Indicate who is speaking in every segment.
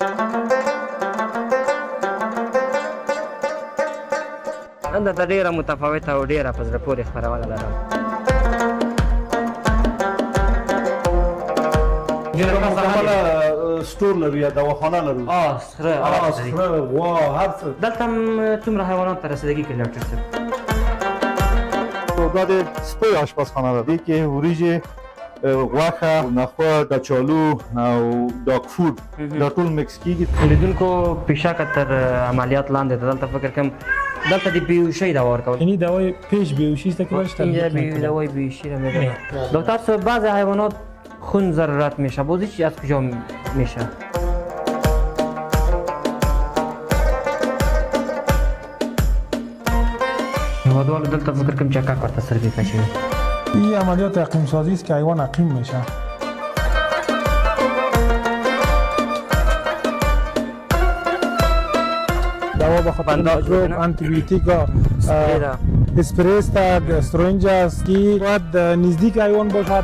Speaker 1: نن درته ډېره متفاوته او ډېره په زړه پورې خپرونه لرم.
Speaker 2: سټور لرو یا دواخانه لرو؟
Speaker 1: سره
Speaker 2: غوا هر څه.
Speaker 1: دلته هم څومره حیوانات ته رسیدګي کوي ډاکټر صاحب؟
Speaker 2: دا د سپیو آشپزخانه ده. دې کې وریجې، غوښه، نخود، کچالو او ډاګ فود دا ټول مکس کېږي.
Speaker 1: لیدونکو پیشکه تر عملیات لاندې ده. دلته فکر کوم دلته د بیهوشۍ دوا ورکول.
Speaker 3: یعنی دوای پیش بیهوشی است که باش
Speaker 1: دوای بیهوشی رو میدن. دکتر صاحب بعضی حیوانات خون ضرورت میشه، بازی چی از کجا میشه؟ هوادوالو دلته فکر کوم چکاک ورته سروي کوي.
Speaker 3: این عملیات عقیم سازی است که حیوان عقیم میشه. دوا به خاطر میکروب، آنتی بیوتیک، اسپری است، استرنج است که باید نزدیک حیوان باشد.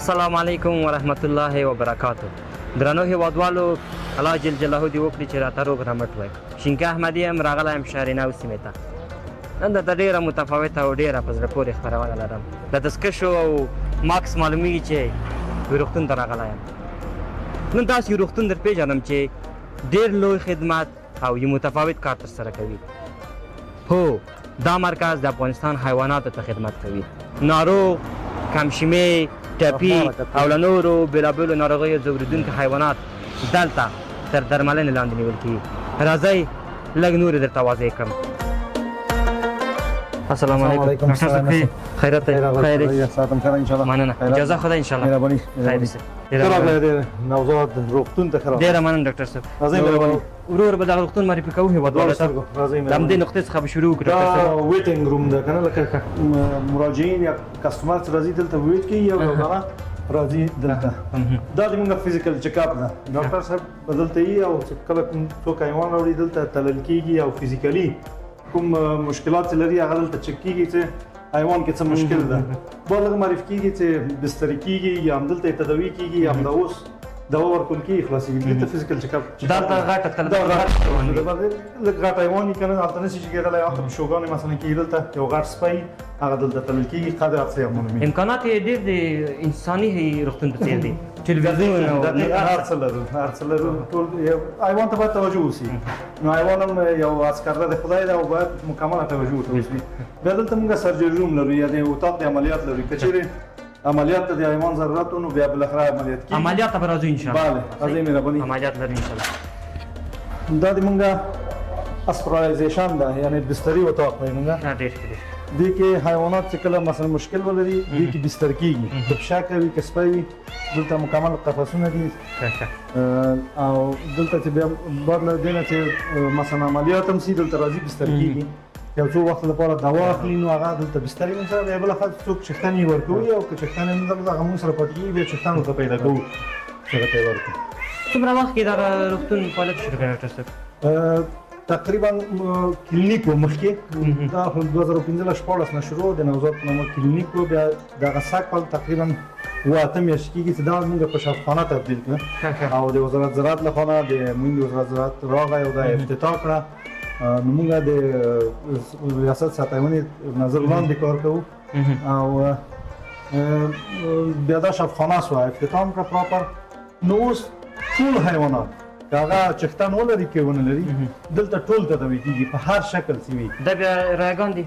Speaker 1: السلام علیکم ورحمت الله وبرکاته. درنو هیوادوالو، الله جل جلاله دې وکړي چې راته روغ رمټ وای. شینکه احمدي هم راغلی یم شارینو سیمې ته. نن درته ډېره متفاوته او ډېره په زړه پورې خپرونه لرم. د دستکشو او ماکس معلومیږي چې روغتون ته راغلی یم. نن داسې یو روغتون در پېژنم چې ډېر لوی خدمت او یو متفاوت کار ترسره کوي. هو، دا مرکز د افغانستان حیواناتو ته خدمت کوي. ناروغ، کمشمې، ټپي او له نورو بېلابېلو ناروغیو ځورېدونکي حیوانات دلته تر درملنې لاندې نیول کېږي. راځئ لږ نورې درته واضح کړم. السلام علیکم. خیرات دی؟ خیر دی؟ مننه. اجازه خدا انشاءالله. خیر دی.
Speaker 2: نوزاد روغتون ته ښه راغلاست.
Speaker 1: ډېره مننه ډاکټر صاحب. ورو ورو به دغه روغتون معرفي کوو هېوادوالو ته. د همدې نقطې څخه به شروع وکړو ډاکټر صاحب.
Speaker 2: دا ویټینګ روم ده که نه، لکه مراجعین یا کسټمر چې راځي دلته ویټ کوي یا روزانه راځي دلته. دا زموږ فزیکل چیک اپ ده. ډاکټر صاحب به دلته وي او کله څوک حیوان راوړي دلته تلل کېږي او فزیکلي کوم مشکلات چې لري هغه دلته چک کېږي چې حیوان کې څه مشکل ده. بعد هغه معرفي کېږي چې بستري کېږي یا هم دلته تداوي کېږي یا هم د اوس دوا ورکول کېږي خلاصېږي. دلته فزیکل چیک اپ
Speaker 1: دلته غټه
Speaker 2: لږ غټ حیوان وي که نه هلته نشي چې کېدلی. هلته پیشوګانې مثلا کېږي دلته یو غټ سپی هغه دلته تلل کېږي. ښه د هر څه معلومي
Speaker 1: امکانات یې ډېر د انساني روغتون په څېر دي. تلویزیون او
Speaker 2: هر څه لرو، هر څه لرو. ټول حیوان ته باید توجه وشي. نو حیوان هم یو عسکره د خدای ده او باید مکمله توجه ورته وشي. بیا دلته موږ سرجري روم لرو یا د اتاق د عملیات لرو. که چېرې عملیات ته د حیوان ضرورت و نو بیا بالاخره عملیات کېږي.
Speaker 1: عملیات ته به راځو انشاءالله.
Speaker 2: بله، راځئ مهرباني.
Speaker 1: عملیات لرو انشاءالله.
Speaker 2: دا د موږ هاسپټالایزیشن ده، یعنې بستري اتاق دی موږ.
Speaker 1: ډېر
Speaker 2: دې کې حیوانات چې کله مثلا مشکل ولري دې کې بستر کېږي. که پشاکه وي که سپی وي دلته مکمل قفسونه دي. او دلته چې بیا بعد له دې نه چې مثلا عملیات هم سي دلته راځي بستر کېږي. یو څو وخت لپاره دوا اخلي نو هغه دلته بسترې موږ سره بیا بله څوک چښتن یې ورکوي او که چښتن یې دغه موږ سره پاتې کېږي بیا چښتن ورته پیدا کوو چې هغه ته یې ورکړو.
Speaker 1: څومره وخت کې دغه روغتون فعالیت شروع کړی ډاکټر صاحب؟
Speaker 2: تقریبا کلینیک و مخکې دا 2015-14 نه شروع د نوزاد په نامه کلینیک و. بیا دغه سږ تقریبا 8 میاشتې کېږي چې دا موږ په شفاخانه تبدیل کړه او د وزارت زراعت له خوا د موږ وزارت زراعت راغی او دا افتتاح کړه. نو موږ د ریاست ساتونې نظر لاندې کار کوو او بیا دا شفاخانه شوه افتتاح کړه پراپر. نو اوس ټول حیوانات که هغه چښتن ولري که ونه لري دلته ټول تداوي کېږي په هر شکل چې وي.
Speaker 1: دا بیا رایګان دي؟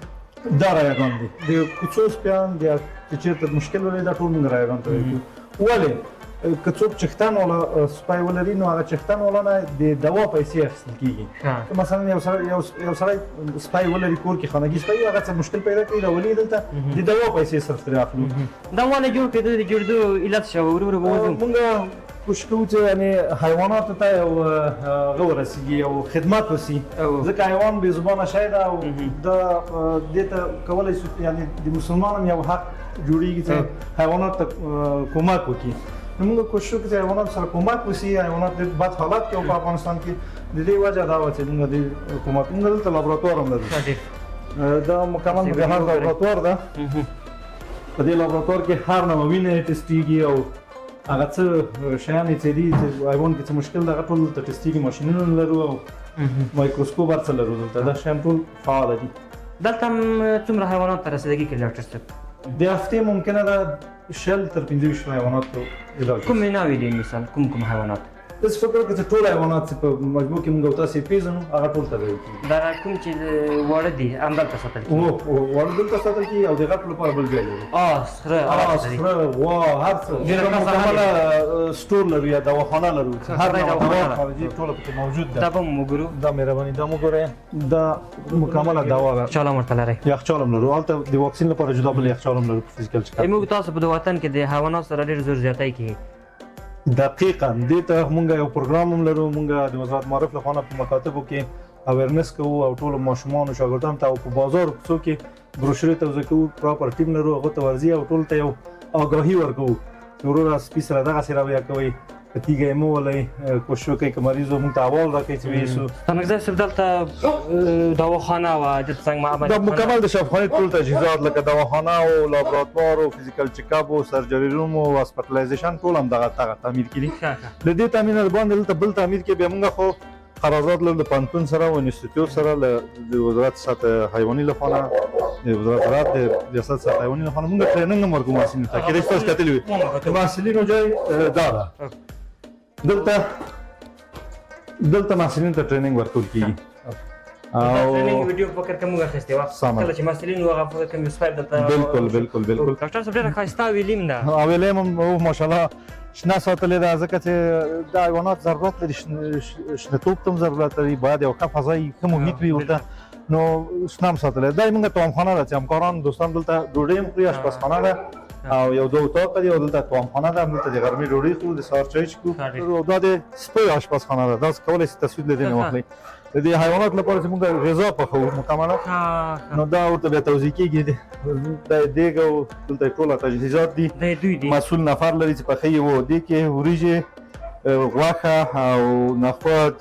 Speaker 2: دا رایګان دي. د کوڅو سپیان چې چېرته مشکل ولري دا ټول موږ رایګان ته وایو. ولې که څوک چښتن والا سپی ولري نو هغه چښتن والا نه د دوا پیسې اخیستل کېږي. که مثلا یو سړی سپی ولري کور کې خانګي سپی هغه څه مشکل پیدا کوي راولي دلته د دوا پیسې صرف ترې اخلو.
Speaker 1: دا ونه جوړ کړې د جوړېدو علت شو ورو ورو به وځو.
Speaker 2: مونږ کوشش کوو چې یعنې حیواناتو ته یو هغه ورسېږي یو خدمت وسي ځکه حیوان بې زبانه شی ده او دا دې ته کولی شو یعنې د مسلمان هم یو حق جوړېږي چې حیواناتو ته کومک وکړي. نو موږ کوشش وکړو چې حیواناتو سره کومک وسي. حیوانات ډېر بد حالت کې په افغانستان کې د دې وجه دا وه چې موږ دې کومک موږ دلته لابراتوار هم لرو. دا مکمل جهاز لابراتوار ده. په دې لابراتوار کې هر نوع وینه ټسټېږي او هغه څه شیان چې دي چې حیوان کې څه مشکل ده هغه ټول دلته ټسټېږي. ماشینونه لرو او مایکروسکوپ هر څه لرو دلته. دا شیان ټول فعاله دي.
Speaker 1: دلته څومره حیوانات ته رسیدګي کوي ډاکټر صاحب؟
Speaker 2: د هفتې ممکنه ده 20 تر 25 حیواناتو علاج.
Speaker 1: کوم ناوې دي مثال کوم حیوانات؟
Speaker 2: داسې فکر وکړه چې ټول حیوانات چې په مجموع کې موږ او تاسې یې پېژنو هغه ټول تداوي کېږي.
Speaker 1: دا کوم چې واړه دي همدلته ساتل کېږي؟
Speaker 2: واړه دلته ساتل کېږي او د غټو لپاره بل ځای لرو. سره غوا هر څه مکمله سټور لرو یا دواخانه لرو. هر ډول دوا خارجي ټوله پکې موجود ده.
Speaker 1: دا به مو وګورو.
Speaker 2: دا مهرباني دا مو ګورئ. دا مکمله دوا ده.
Speaker 1: یخچال هم ورته لرئ؟
Speaker 2: یخچال هم لرو. هلته د واکسین لپاره جدا بل یخچال هم لرو په فزیکل چکاپ.
Speaker 1: موږ تاسو په وطن کې د حیوانات سره ډېر زور زیاتی کوي.
Speaker 2: دقیقاً دې ته مونږ یو پروګرام هم لرو. مونږ د وزارت معارف لخوا په مکاتبو کې اویرنس کوو او ټولو ماشومانو شاګردانو ته او په بازار کوڅو کې بروشرې توزیع کوو. پراپر ټیم لرو هغو ته ورځي او ټولو ته یو آګاهي ورکوو چې وروره سپي سره دغسې راویه کوئ که تیږه یې مه ولئ. کوشش وکړئ که مریض و مونږ ته احوال راکړئ چې ویسو.
Speaker 1: تنګزی صاحب دلته دواخانه وه دلته څنګه معمل
Speaker 2: دا مکمل د شفاخانې ټول تجهیزات لکه دواخانه او لابراتوار او فزیکل چیکاپ او سرجري روم او هاسپټلایزیشن ټول هم دغه تعمیر کړي. د دې تامین باندې دلته بل تعمیر کې بیا موږ خو قرارداد لرو د پوهنتون سره او انسټیټیوټ سره د وزارت صحت حیواني لخوا د وزارت زراعت د ریاست صحت حیواني لخوا موږ ټریننګ هم ورکوو محصلینو ته. کېدای شي تاسو کتلي وي د محصلینو ځای دا ده. دلته محصلینو ته ټریننګ ورکول کېږي. او
Speaker 1: ټریننګ ویډیو فکر کوم اخیستې وه کله چې محصلین هغه فکر کوم سپایپ دلته. بالکل ډاکټر صاحب ډېره ښایسته ویلیم ده.
Speaker 2: ویلیم هم ماشاءالله شنه ساتلې ده ځکه چې د حیوانات ضرورت لري. شنهتوب ته هم ضرورت لري. باید یو ښه فضا ښه محیط وي ورته. نو شنه هم ساتلی دا زموږ توامخانه ده چې همکاران دوستان دلته ډوډۍ هم خوري. اشپزخانه ده او یو 2 اتاق دی او دلته توامخانه ده. دلته د غرمې ډوډۍ خورو د سهار چای څښو. او دا د سپیو اشپزخانه ده. داسې کولی شئ تصویر له دې نه واخلئ. د دې حیواناتو لپاره چې موږ غذا پخوو مکمله نو دا ورته بیا توزیع کېږي. د دیګ او دلته ټوله تجهیزات دي. مسؤل نفر لري چې پخوي و دې کې وریجې غوښه او نخود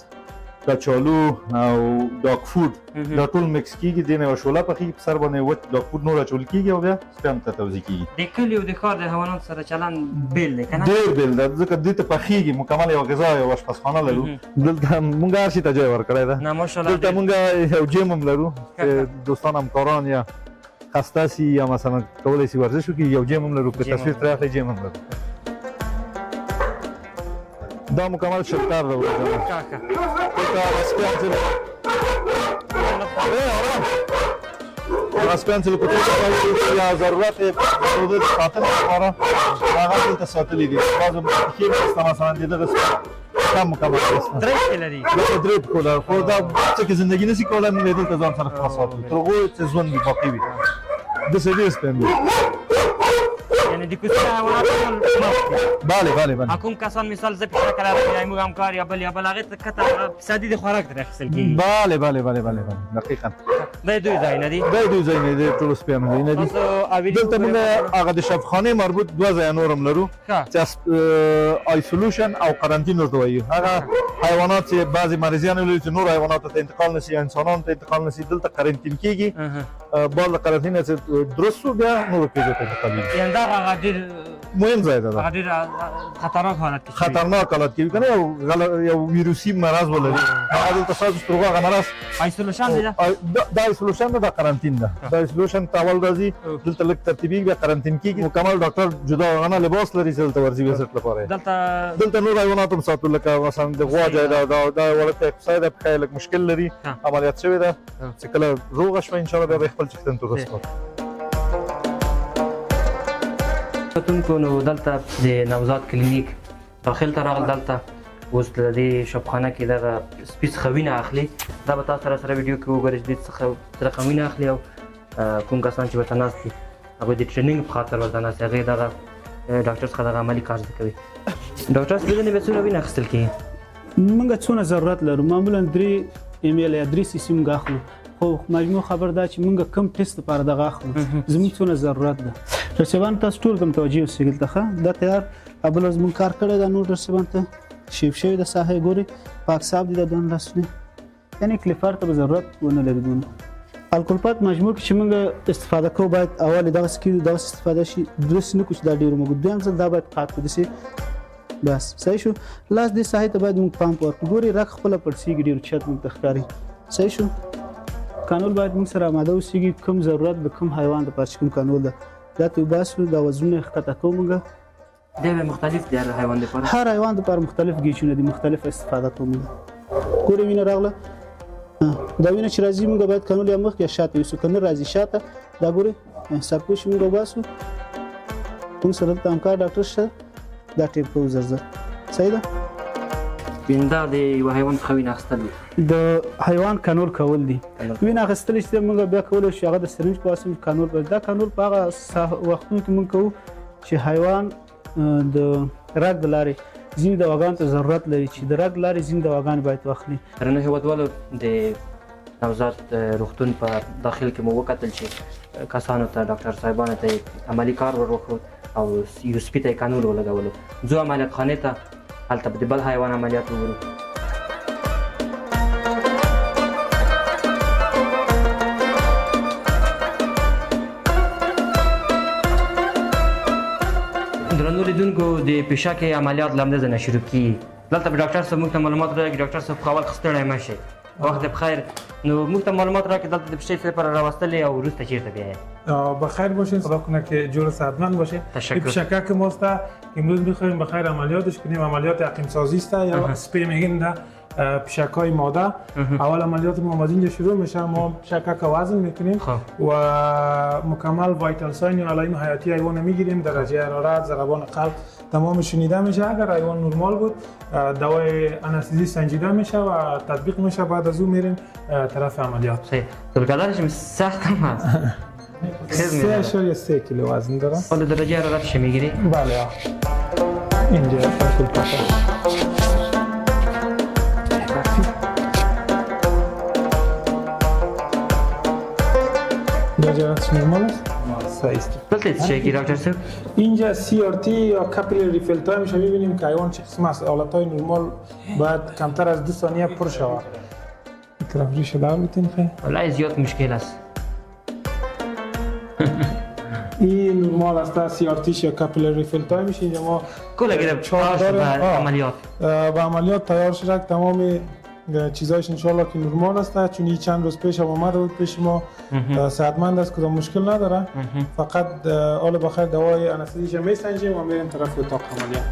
Speaker 2: کچالو او ډاګ فود دا ټول مکس کېږي. دې نه یوه شوله پخېږي په سر باندې وچ ډاګ فود نور اچول کېږي او بیا سپیانو ته توزیع کېږي.
Speaker 1: د کلي او د ښار د حیواناتو سره چلند بېل دی که نه؟
Speaker 2: ډېر بېل ده ځکه دې ته پخېږي مکمل یوه غذا یوه اشپزخانه لرو. دلته مونږ هر شي ته ځای ورکړی ده. دلته مونږ یو جیم هم لرو چې دوستان همکاران یا خسته سي یا مثلا کولی شي ورزش وکړي. یو جیم هم لرو که تصویر ترې اخلئ جیم هم لرو. دا مکمل شکر ده. سپیان چې له کوټې یا ضرورت یې د ساتنې لپاره هغه دلته ساتلي دي. بعضو پښې بسته مثلا د دغه کم مکمل بسته
Speaker 1: درې لري.
Speaker 2: دلته درې پښو لري خو دا څه کې زندګي نشي کولی نو یې دلته ځان سره خلاص ساتو تر هغو چې ژوند وي باقي وي. داسې ډېر سپیان دي.
Speaker 1: یعنی د کوڅې حیوانات ټول معاف دي؟
Speaker 2: بله.
Speaker 1: کوم کسان مثال زه پیسه کله راغلی موږ همکار یا بل هغې ته کته فیصدي د خوراک ترې اخیستل کېږي؟
Speaker 2: بله دقیقا.
Speaker 1: دا دوی ځای نه دي؟
Speaker 2: دا دوی ځای نه دي. ټولو سپیانو ځای نه دي. دلته موږ هغه د شفاخانې مربوط 2 ځایه نور هم لرو چې آیسولوشن او قرنطین ورته وایو. هغه حیوانات چې بعضې مریضیان لري چې نور حیواناتو ته انتقال نشي یا انسانانو ته انتقال نشي دلته قرنطین کېږي. بعد له قرنطین نه چې درست شو بیا نورو پیږو ته انتقالېږي.
Speaker 1: یعنې دا هغه ډېر
Speaker 2: مهم ځای ده.
Speaker 1: هغه ډېر خطرناک حالت کې
Speaker 2: خطرناک حالت کې وي که نه یو ویروسي مرض ولري هغه دلته ستاسو تر هغه مرض
Speaker 1: آیسولوشن دی.
Speaker 2: دا آیسولوشن ده. دا قرنطین ده. دا آیسولوشن ته اول راځي دلته لږ ترتیبي بیا قرنطین کېږي. مکمل ډاکټر جدا هغه لباس لري چې دلته ورځي وزټ لپاره. دلته نور حیوانات هم ساتو لکه مثلا د غوا ځای ده. دا ولته اقتصادي ده پښه لږ مشکل لري عملیات شوې ده چې کله روغه شوه انشاءالله بیا به خپل چښتن ته رسپارو.
Speaker 1: کتونکو نو دلته د نوزاد کلینیک داخل ته راغل دلته اوس د دې شپخانه کې دغه سپي څخه وینه اخلي. دا به تاسو سره ویډیو کې وګورئ چې دې څخه رقم وینه اخلي او کوم کسان چې ورته ناست دي هغوی د ټریننګ په خاطر ورته ناست دي هغې دغه ډاکټر څخه دغه عملي کار زده کوي. ډاکټر صاحب دې به څومره وینه اخیستل کېږي؟
Speaker 4: موږ څونه ضرورت لرو معمولا 3 ml یا 3 cc موږ اخلو خو مجموع خبر دا چې موږ کم ټیسټ لپاره دغه اخلو زموږ څونه ضرورت ده. ډاکټر صاحبان تاسو ټول ته متوجه اوسئ دلته دا تیار ابل از موږ کار کړی دا نور ډاکټر صاحبان ته شیف شوی د ساحه ګوري پاک صاحب دي د دوه لاسونه یعنی کلیفر ته ضرورت ونه لري دونه. الکول پات مجموع چې موږ استفاده کوو باید اول دغه سکیل دغه استفاده شي درس نه کوچ دا ډیر موږ دویم ځل دا باید قات کړو دسي بس صحیح شو. لاس دې ساحه ته باید موږ پامپ ورکړو ګوري راک خپل پړسیږي ډیر چت موږ تخکاری صحیح شو. قانون باید موږ سره آماده اوسېږي کوم ضرورت د کوم حیوان د پاره کوم قانون ده دا ته باسو دا وزنونه ښکته کوو موږ
Speaker 1: دا به مختلف دي هر حیوان لپاره
Speaker 4: هر حیوان لپاره مختلف گیچونه دي مختلف استفاده کوو. ګوري وینه راغله دا وینه چې راځي موږ باید قانون یا مخ یا شاته یوسو کنه راځي شاته دا ګوري سرپوش موږ باسو موږ سره د همکار ډاکټر شته دا ټیپ کوو زر صحیح ده.
Speaker 1: ویندا د یو حیوان څخه وینه اخیستل دي
Speaker 4: د حیوان کانول کول دي وینه اخیستل چې موږ بیا کولی شو هغه د سرنج په واسطه کانول دا کانول په هغه وختونو کې موږ کوو چې حیوان د رګ د لارې ځینې دواګانو ته ضرورت لري چې د رګ لارې ځینې دواګانې باید واخلي.
Speaker 1: درنو هیوادوالو د نوزاد روغتون په داخل کې مو وکتل چې کسانو ته ډاکټر صاحبانو ته عملي کار ور وښود او یو سپي ته یې کانول ولګولو. ځو عملیات خانې ته هلته به د بل حیوان عملیات وګورو. درنو لیدونکو د پیشکې عملیات له همدې ځایه نه شروع کېږي. دلته به ډاکټر صاحب موږ ته معلومات راکړي. ډاکټر صاحب خو اول ستړی مه شئ وخت بخیر. نو موږ ته معلومات راکړي دلته د پیشکې لپاره راوستلې او وروسته چېرته بیایید؟
Speaker 3: بخیر باشین خدا کنه که جور صحتمند باشه. پیشکه که ماست امروز میخوایم بخیر عملیاتش کنیم. عملیات عقیم سازی است یا سپی میگن ده پیشکای ماده. اول عملیات ما از اینجا شروع میشه. ما پیشکک وزن میکنیم و مکمل وایتال ساین یا علائم حیاتی حیوان میگیریم. درجه حرارت ضربان قلب تمام شنیده میشه. اگر حیوان نرمال بود دوای آنستزی سنجیده میشه و تطبیق میشه. بعد از اون میریم طرف عملیات.
Speaker 1: صحیح. دلگدارش سخت هم هست.
Speaker 3: 3.3 کیلو وزن داره.
Speaker 1: حالا درجه حرارتش میگیری؟
Speaker 3: بله. اینجا فصل پاتا. درجه حرارتش نرمال است؟ صحیح است.
Speaker 1: دلته چه کی دکتر صاحب؟
Speaker 3: اینجا CRT یا کاپیلری فیلتر میشه. میبینیم که حیوان چه قسم است. حالتهای نرمال باید کمتر از 2 ثانیه پر شود. طرف ریشه دار بتین خیلی.
Speaker 1: والله زیاد مشکل است.
Speaker 3: این نرمال است. CRT یا کاپیلری فیلتر میشه. اینجا ما
Speaker 1: کلا گرفت چهار عملیات.
Speaker 3: با عملیات تیار شده تمام چیزایش انشالله که نرمال است. چون چند روز پیش آمده بود پیش ما صحتمند است کدام مشکل نداره. فقط حال بخیر دوای آنستزیش میسنجیم و میریم طرف اتاق عملیات.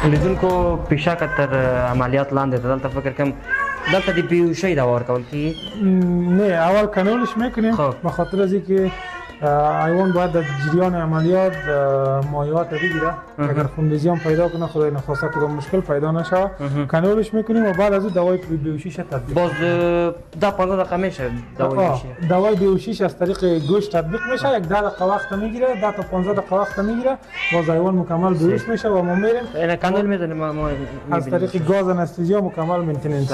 Speaker 1: لیدونکو پیشکه تر عملیات لاندې دلته فکر کوم دلته د بیهوشۍ دوا ورکول کېږي؟
Speaker 3: نه اول کانولش میکنیم به خاطر از اینکه حیوان باید در جریان عملیات مایعات بگیره. اگر خونریزی هم پیدا کنه خدای نخواسته کدام مشکل پیدا نشه کانولش میکنیم و بعد از اون دوای بیهوشیش تطبیق.
Speaker 1: باز 10-15 دقیقه میشه دوای بیهوشی.
Speaker 3: دوای بیهوشیش از طریق گوشت تطبیق میشه. 10 دقیقه وقت میگیره. 10 تا 15 دقیقه وقت میگیره. باز حیوان مکمل بیهوش میشه و ما میریم.
Speaker 1: این کانول میزنیم ما
Speaker 3: از طریق گاز آنستزیا مکمل مینتیننس.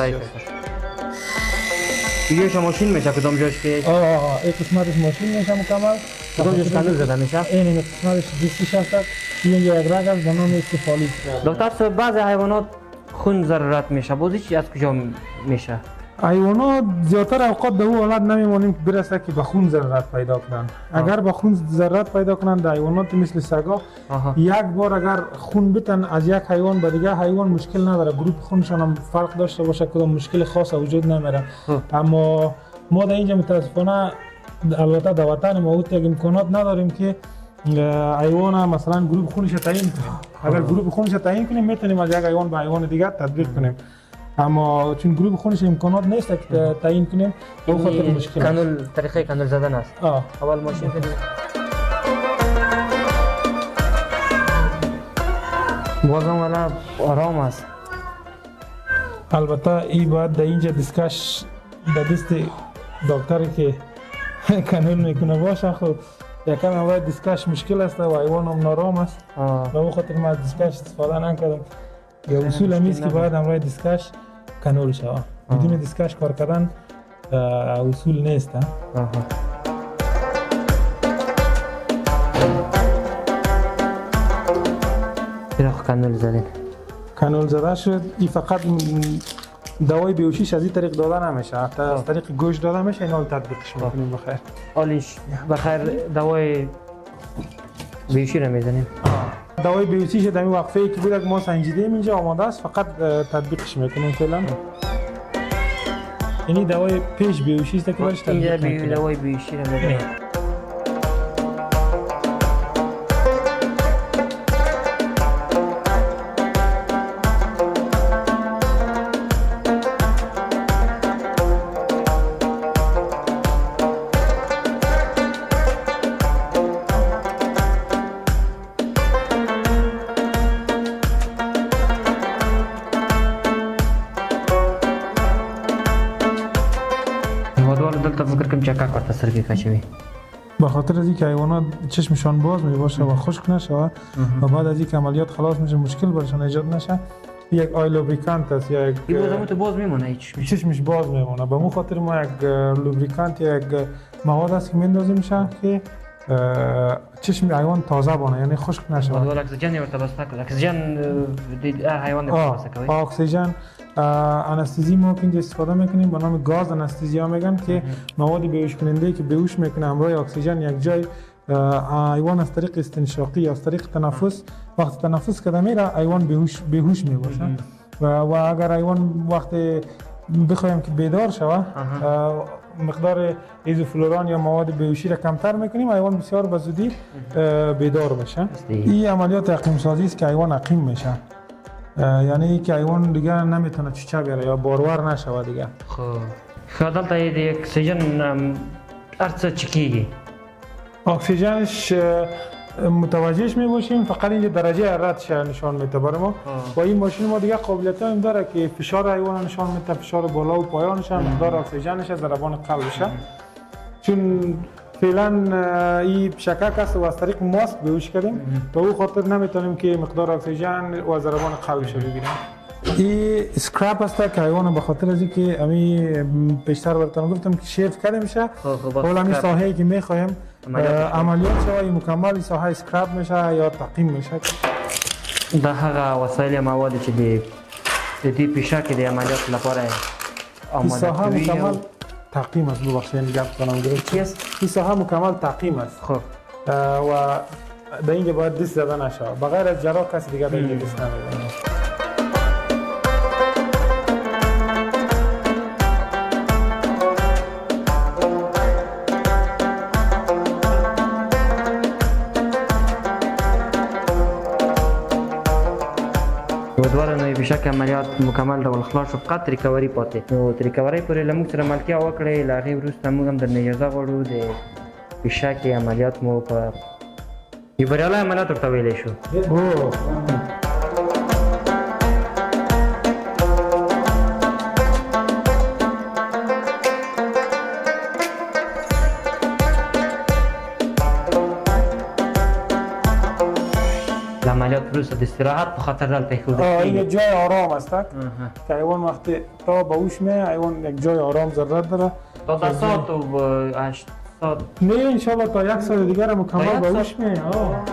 Speaker 1: بیهوش ماشین میشه کدام جاش که
Speaker 3: این قسمتش ماشین میشه مکمل.
Speaker 1: کدام جاش کانول زده میشه؟
Speaker 3: این قسمتش دیسیش هست. اینجا یک رگ است به نام استفالی.
Speaker 1: دکتر صاحب بعضی حیوانات خون ضرورت میشه. بازی چی از کجا میشه؟
Speaker 3: حیوانات زیادتر اوقات به اون حالت نمیمونیم که برسه که به خون ضرورت پیدا کنن. اگر به خون ضرورت پیدا کنن در حیوانات مثل سگا یک بار اگر خون بتن از یک حیوان به دیگه حیوان مشکل نداره. گروپ خونشان هم فرق داشته باشه کدام مشکل خاص وجود نمیره. اما ما در اینجا متاسفانه البته در وطن ما یک امکانات نداریم که حیوان مثلا گروپ خونش تعیین کنیم. اگر گروپ خونش تعیین کنیم میتونیم از یک حیوان به حیوان دیگه تطبیق کنیم. اما چون گروپ خونش امکانات نیست که تعیین کنیم به خاطر مشکل.
Speaker 1: کانول طریقه کانول زدن است. اول ماشین کنیم. بازم والا آرام است.
Speaker 3: البته این باید در اینجا دیسکش در دست دکتری که کنول میکنه باشه. خب یکم اول دیسکش مشکل است و حیوان هم نارام است. به اون خاطر ما دیسکش استفاده نکردم. یا اصول همیست که باید همراه دیسکش کنول شود. بدون دیسکش کار کردن اصول نیست.
Speaker 1: چرا کنول زدین؟
Speaker 3: کنول زده شد. این فقط دوای بیهوشیش از این طریق داده نمیشه، حتی از طریق گوش داده میشه. اینا رو تطبیقش میکنیم بخیر.
Speaker 1: حالیش بخیر دوای بیهوشی رو میزنیم.
Speaker 3: دوای بیهوشیش در این وقفه ای که بود ما سنجیدیم اینجا آماده است، فقط تطبیقش میکنیم فعلا. یعنی دوای پیش بیهوشی است که باش تطبیق میکنیم.
Speaker 1: دوای بیهوشی رو میزنیم. دلته فکر کوم چکاک ورته سترګې کشوي.
Speaker 3: به خاطر از اینکه حیوانات چشمشان باز می باشه و خشک نشه و بعد از اینکه عملیات خلاص میشه مشکل برشان ایجاد نشه. یک آی لوبریکانت است یا یک
Speaker 1: این باز میمونه
Speaker 3: چشمش باز میمونه. به اون خاطر ما یک لوبریکانت یا یک مواد است که میندازیم میشه که چشم حیوان تازه بونه، یعنی خشک نشه.
Speaker 1: بعد اکسیژن ورته بسته کړه. اکسیژن د حیوان د بسته کوي.
Speaker 3: اکسیژن انستزی ما که اینجا استفاده میکنیم به نام گاز انستزیا میگن که مواد بیهوش کننده که بیهوش میکنه همراه اکسیژن یک جای حیوان از طریق استنشاقی یا از طریق تنفس وقتی تنفس کرده میره حیوان بیهوش میباشه. و اگر حیوان وقتی بخوایم که بیدار شوه مقدار ایزوفلوران یا مواد بیهوشی را کمتر میکنیم، حیوان بسیار به زودی بیدار میشه. این عملیات عقیم سازی است که حیوان عقیم میشه، یعنی که حیوان دیگه نمیتونه چوچه بیاره یا بارور نشوه دیگه.
Speaker 1: خب دلته د اکسیژن ارڅه چکیږي؟
Speaker 3: اکسیژنش متوجهش میباشیم، فقط اینجا درجه حرارتش نشان میده برای ما. و این ماشین ما دیگه قابلیت هم داره که فشار حیوان نشان میده، فشار بالا و پایانش، مقدار اکسیژنش، ضربان قلبش. چون فعلا این شکک است و از طریق ماسک بیهوش کردیم و او خاطر نمیتونیم که مقدار اکسیژن و ضربان قلبش ببینیم. این اسکراب است که حیوان به خاطر از اینکه امی پیشتر براتون گفتم که شیف کرده میشه، حالا این ساحه‌ای که میخوایم عملیات شوی مکمل ساحه اسکراب میشه یا تعقیم میشه.
Speaker 1: دا هغه وسایل مواد چې د دې پیشه کې د عملیات لپاره آماده کوي.
Speaker 3: مکمل تعقیم است. ببخشید گپ کنم گرفت. این ساحه مکمل تعقیم است.
Speaker 1: خب
Speaker 3: و در اینجا باید دست زده نشه. بغیر از جراح کسی دیگه در اینجا دست نمیزنه.
Speaker 1: دواره نوې پیشک عملیات مکمل ډول خلاص شو، فقط ریکوري پاتې. نو د ریکوري پورې له موږ سره ملتیا وکړئ. له هغې وروسته موږ هم درنه اجازه غواړو د پیشک عملیات مو په یو بریالی عملیات ورته ویلی شو. عملیات وروسته د استراحت په خاطر دلته ایښودل کېږي.
Speaker 3: این جای آرام است که حیوان وقتی تا به هوش میاد حیوان یک جای آرام ضرورت داره.
Speaker 1: تا 10 ساعت و 8 ساعت
Speaker 3: نه انشالله تا 1 ساعت دیگر مکمل به هوش میاد.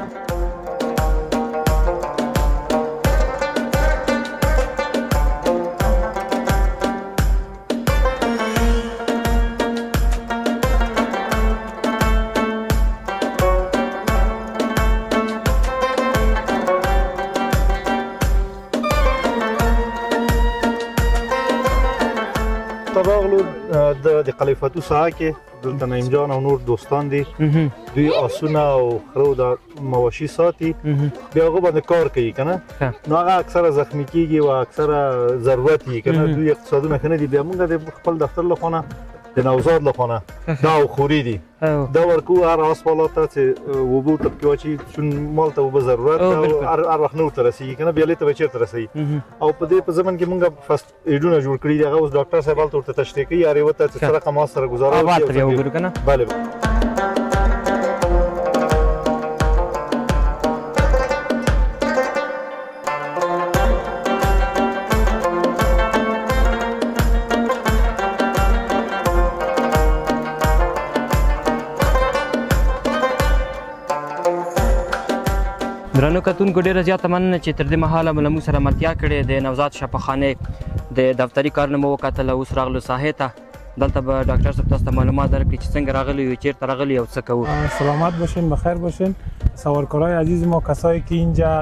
Speaker 2: د قلیفتو ساحه کې دلته نعیم جان او نور دوستان دي، دوی آسونه او خره د مواشي ساتي، بیا هغه باندې کار کوي کنه. نو هغه اکثره زخمی کیږي او اکثره ضرورت یې کنه. دوی اقتصادونه کنه دي. بیا موږ د خپل دفتر له خونه د نوزاد له خونه دا خوری دي دا ورکو هر حالات ته چې وبو ټپ کې واچي چون مال ته وب ضرورت او هر وخت نو ترسي کنه بیا لته بچی ترسي او په دې په زمن کې مونږ فرست ایډونه جوړ کړی دی هغه اوس ډاکټر صاحب ته تشریح کوي یاري وته چې سره کوم سره گزاره
Speaker 1: وکړي او وګورو کنه
Speaker 2: bale
Speaker 1: درنو کتونکو ډیره زیاته مننه چې تر دې مهاله مو له موږ سره ملتیا کړې د نوزاد شفاخانې د دفتري کارونه مو وکتله اوس راغلو ساحې ته دلته به ډاکټر صاحب تاسو ته معلومات درکړي چې څنګه راغلي یو چیرته راغلي او څه کوو
Speaker 3: سلامت باشین بخیر باشین سوارکارای عزیز ما کسایی که اینجا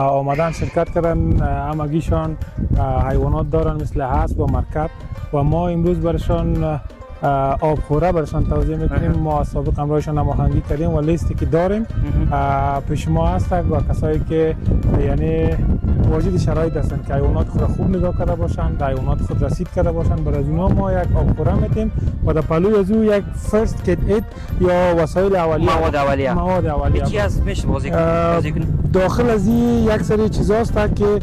Speaker 3: آمدن شرکت کردن همگیشان حیوانات دارن مثل اسب و مرکب و ما امروز برشان آبخوره برشان توضیح میکنیم ما سابق همراهشان هماهنگی کردیم و لیستی که داریم پیش ما هستند و کسایی که یعنی واجد شرایط هستند که حیوانات خود خوب نگاه کرده باشند حیوانات خود رسید کرده باشند برای اونا ما یک آبخوره میتیم و در پلوی از او یک فرست کیت ایت یا وسایل اولیه مواد اولیه
Speaker 1: چی از میشه بازی
Speaker 3: داخل از این یک سری چیزاست که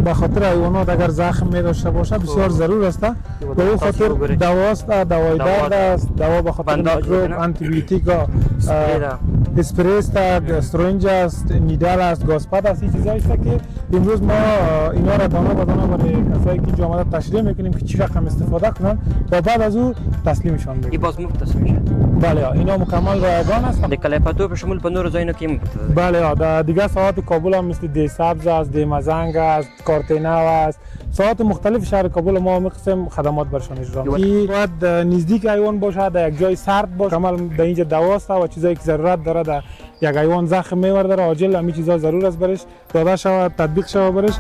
Speaker 3: به خاطر حیوانات اگر زخم می داشته باشه بسیار ضرور است به این خاطر دواست دوای درد است دوا به خاطر میکروب آنتی بیوتیک اسپری است استرنج است نیدل است گازپد است این چیزایی است که امروز ما اینا را دانه به دانه برای کسایی که اینجا آمده تشریح میکنیم که چی رقم استفاده کنن و بعد از او تسلیمشان میکنیم
Speaker 1: این باز مفت است میشه
Speaker 3: بله اینا مکمل رایگان است
Speaker 1: د کلیپاتو به شمول په نورو ځایونو کې مفت
Speaker 3: بله در دیگه ساعات کابل هم مثل دی سبز است دی مزنگ است کارتینو است ساعات مختلف شهر کابل ما همه قسم خدمات برشان اجرا می‌کنیم باید نزدیک حیوان باشه در یک جای سرد باشه کامل در اینجا دواست و چیزایی که ضرورت داره در یک حیوان زخم می‌ورده عاجل همین چیزا ضرور است برش داده شود تطبیق شود برش